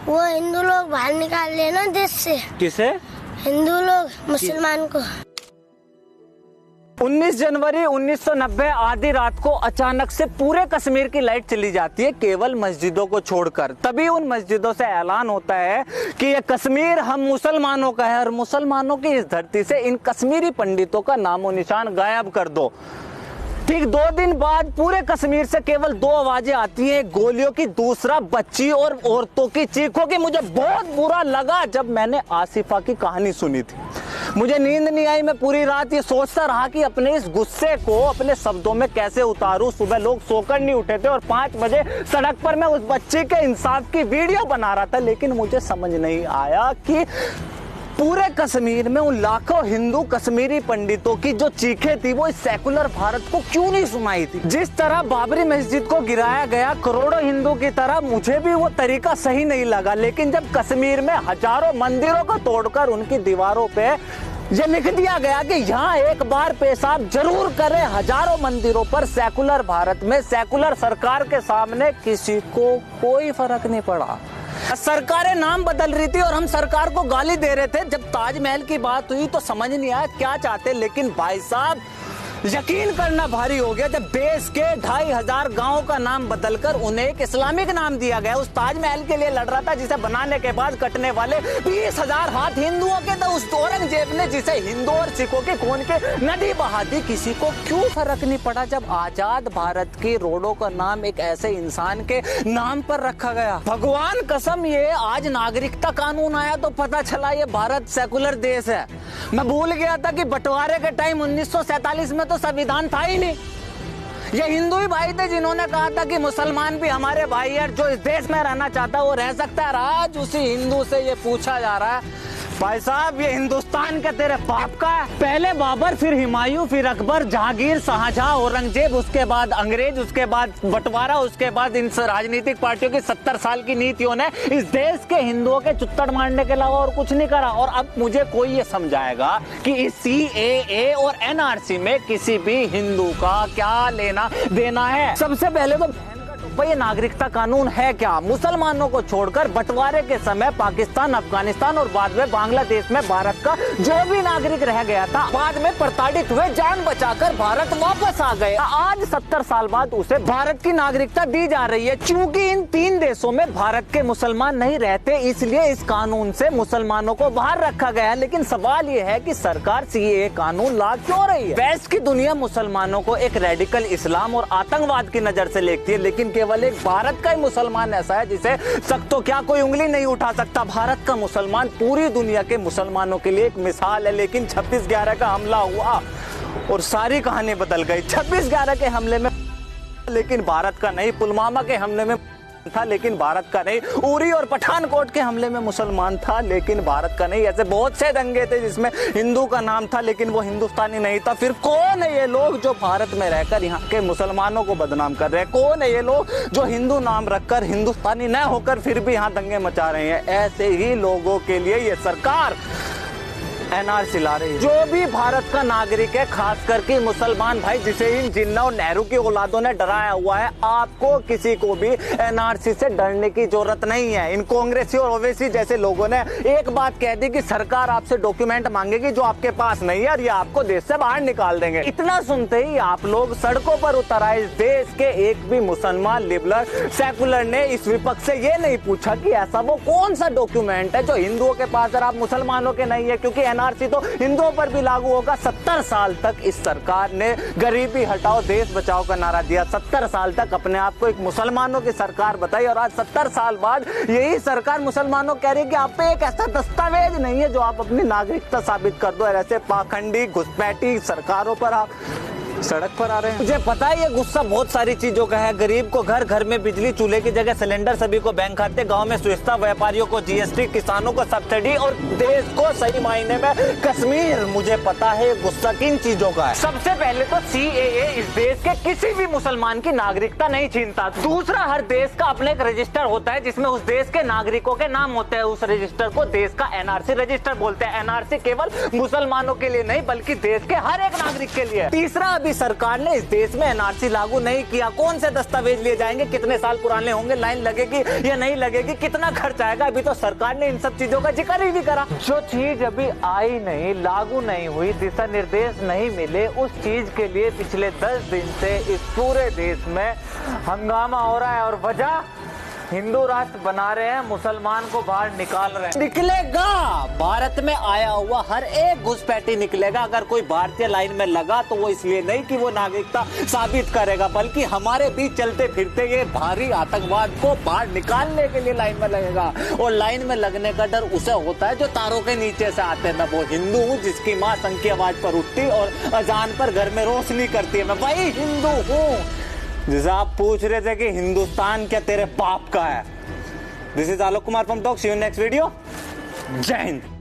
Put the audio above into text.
वो हिंदू लोग बाहर निकाल रहे ना देश से। किसे? हिंदू लोग मुसलमान को। 19 जनवरी 1990 आधी रात को अचानक से पूरे कश्मीर की लाइट चली जाती है, केवल मस्जिदों को छोड़कर। तभी उन मस्जिदों से ऐलान होता है कि ये कश्मीर हम मुसलमानों का है और मुसलमानों की इस धरती से इन कश्मीरी पंडितों का नामो निशान गायब कर दो। ठीक 2 दिन बाद पूरे कश्मीर से केवल 2 आवाजें आती हैं, गोलियों की, दूसरा बच्ची और औरतों की चीखों की। मुझे बहुत बुरा लगा जब मैंने आसिफा की कहानी सुनी थी। मुझे नींद नहीं आई, मैं पूरी रात ये सोचता रहा कि अपने इस गुस्से को अपने शब्दों में कैसे उतारूं। सुबह लोग सोकर नहीं उठे थे और 5 बजे सड़क पर मैं उस बच्चे के इंसाफ की वीडियो बना रहा था, लेकिन मुझे समझ नहीं आया कि पूरे कश्मीर में उन लाखों हिंदू कश्मीरी पंडितों की जो चीखें थी वो इस सेकुलर भारत को क्यों नहीं सुनाई थी। जिस तरह बाबरी मस्जिद को गिराया गया करोड़ों हिंदू की तरह, मुझे भी वो तरीका सही नहीं लगा। लेकिन जब कश्मीर में हजारों मंदिरों को तोड़कर उनकी दीवारों पे ये लिख दिया गया कि यहाँ एक बार पेशाब जरूर करें, हजारों मंदिरों पर सेकुलर भारत में सेकुलर सरकार के सामने किसी को कोई फर्क नहीं पड़ा। सरकारें नाम बदल रही थी और हम सरकार को गाली दे रहे थे। जब ताजमहल की बात हुई तो समझ नहीं आया क्या चाहते, लेकिन भाई साहब यकीन करना भारी हो गया जब देश के 2500 गांवों का नाम बदलकर उन्हें एक इस्लामिक नाम दिया गया। उस ताजमहल के लिए लड़ रहा था जिसे बनाने के बाद कटने वाले 20,000 हाथ हिंदुओं के थे। उस औरंगजेब ने जिसे हिंदू और सिखों के खून के नदी बहा दी, किसी को क्यों फर्क नहीं पड़ा जब आजाद भारत की रोडों का नाम एक ऐसे इंसान के नाम पर रखा गया। भगवान कसम, ये आज नागरिकता कानून आया तो पता चला ये भारत सेकुलर देश है। मैं भूल गया था कि बंटवारे के टाइम 1947 में तो संविधान था ही नहीं। ये हिंदू ही भाई थे जिन्होंने कहा था कि मुसलमान भी हमारे भाई है, जो इस देश में रहना चाहता है वो रह सकता है। आज उसी हिंदू से ये पूछा जा रहा है, भाई साहब ये हिंदुस्तान का तेरे बाप का है? पहले बाबर, फिर हुमायूं, फिर अकबर, जहांगीर, शाहजहां, औरंगजेब, उसके बाद अंग्रेज, उसके बाद बंटवारा, उसके बाद इन राजनीतिक पार्टियों की 70 साल की नीतियों ने इस देश के हिंदुओं के चुत्तड़ मारने के अलावा और कुछ नहीं करा। और अब मुझे कोई ये समझाएगा कि इस CAA और NRC में किसी भी हिंदू का क्या लेना देना है? सबसे पहले तो ये नागरिकता कानून है क्या? मुसलमानों को छोड़कर बंटवारे के समय पाकिस्तान, अफगानिस्तान और बाद में बांग्लादेश में भारत का जो भी नागरिक रह गया था, बाद में प्रताड़ित हुए, जान बचाकर भारत वापस आ गए। आज 70 साल बाद उसे भारत की नागरिकता दी जा रही है। चूंकि इन 3 देशों में भारत के मुसलमान नहीं रहते, इसलिए इस कानून से मुसलमानों को बाहर रखा गया है। लेकिन सवाल यह है कि सरकार CAA कानून ला क्यों रही है? वैश्य की दुनिया मुसलमानों को एक रेडिकल इस्लाम और आतंकवाद की नजर से देखती है, लेकिन केवल एक भारत का ही मुसलमान ऐसा है जिसे सख्त तो क्या कोई उंगली नहीं उठा सकता। भारत का मुसलमान पूरी दुनिया के मुसलमानों के लिए एक मिसाल है। लेकिन 26/11 का हमला हुआ और सारी कहानी बदल गई। 26/11 के हमले में लेकिन भारत का नहीं, पुलवामा के हमले में था लेकिन भारत का नहीं, उरी और पठानकोट के हमले में मुसलमान था लेकिन भारत का नहीं। ऐसे बहुत से दंगे थे जिसमें हिंदू का नाम था लेकिन वो हिंदुस्तानी नहीं था। फिर कौन है ये लोग जो भारत में रहकर यहाँ के मुसलमानों को बदनाम कर रहे हैं? कौन है ये लोग जो हिंदू नाम रखकर हिंदुस्तानी न होकर फिर भी यहाँ दंगे मचा रहे हैं? ऐसे ही लोगों के लिए ये सरकार NRC ला रही है। जो भी भारत का नागरिक है, खास करके मुसलमान भाई जिसे इन जिन्ना और नेहरू की औलादों ने डराया हुआ है, आपको किसी को भी NRC से डरने की जरूरत नहीं है। इन कांग्रेसी और ओवैसी जैसे लोगों ने एक बात कह दी कि सरकार आपसे डॉक्यूमेंट मांगेगी जो आपके पास नहीं है और ये आपको देश से बाहर निकाल देंगे। इतना सुनते ही आप लोग सड़कों पर उतर आए। इस देश के एक भी मुसलमान लिबरल सेकुलर ने इस विपक्ष से ये नहीं पूछा कि ऐसा वो कौन सा डॉक्यूमेंट है जो हिंदुओं के पास और आप मुसलमानों के नहीं है, क्योंकि NRC तो हिंदुओं पर भी लागू होगा। 70 साल तक इस सरकार ने गरीबी हटाओ देश बचाओ का नारा दिया। 70 साल तक अपने आप को एक मुसलमानों की सरकार बताई और आज 70 साल बाद यही सरकार मुसलमानों कह रही है कि आप पे एक ऐसा दस्तावेज नहीं है जो आप अपनी नागरिकता साबित कर दो। ऐसे पाखंडी घुसपैठी सरकारों पर आप सड़क पर आ रहे हैं। मुझे पता है ये गुस्सा बहुत सारी चीजों का है। गरीब को घर घर में बिजली, चूल्हे की जगह सिलेंडर, सभी को बैंक खाते, गांव में सुविधा, व्यापारियों को GST, किसानों को सब्सिडी और देश को सही मायने में कश्मीर। मुझे पता है गुस्सा किन चीजों का है। सबसे पहले तो CAA इस देश के किसी भी मुसलमान की नागरिकता नहीं छीनता। दूसरा, हर देश का अपने एक रजिस्टर होता है जिसमें उस देश के नागरिकों के नाम होते हैं। उस रजिस्टर को देश का NRC रजिस्टर बोलते हैं। NRC केवल मुसलमानों के लिए नहीं बल्कि देश के हर एक नागरिक के लिए। तीसरा, अभी सरकार ने इस देश में एनआरसी लागू नहीं किया, कौन से दस्तावेज लिए जाएंगे, कितने साल पुराने होंगे, लाइन लगेगी या नहीं लगेगी, कितना खर्च आएगा, अभी तो सरकार ने इन सब चीजों का जिक्र ही नहीं करा। जो चीज अभी आई नहीं, लागू नहीं हुई, दिशा निर्देश नहीं मिले, उस चीज के लिए पिछले 10 दिन से इस पूरे देश में हंगामा हो रहा है। और वजह, हिंदू राष्ट्र बना रहे हैं, मुसलमान को बाहर निकाल रहे हैं। निकलेगा, भारत में आया हुआ हर एक घुसपैठी निकलेगा। अगर कोई भारतीय लाइन में लगा तो वो इसलिए नहीं कि वो नागरिकता साबित करेगा, बल्कि हमारे बीच चलते फिरते ये भारी आतंकवाद को बाहर निकालने के लिए लाइन में लगेगा। और लाइन में लगने का डर उसे होता है जो तारों के नीचे से आते हैं। मैं वो हिंदू हूँ जिसकी माँ संघ की आवाज पर उठती और अजान पर घर में रोशनी करती है। मैं वही हिंदू हूँ जिसे आप पूछ रहे थे कि हिंदुस्तान क्या तेरे बाप का है। This is Alok Kumar from Talk. See you next video. जय हिंद।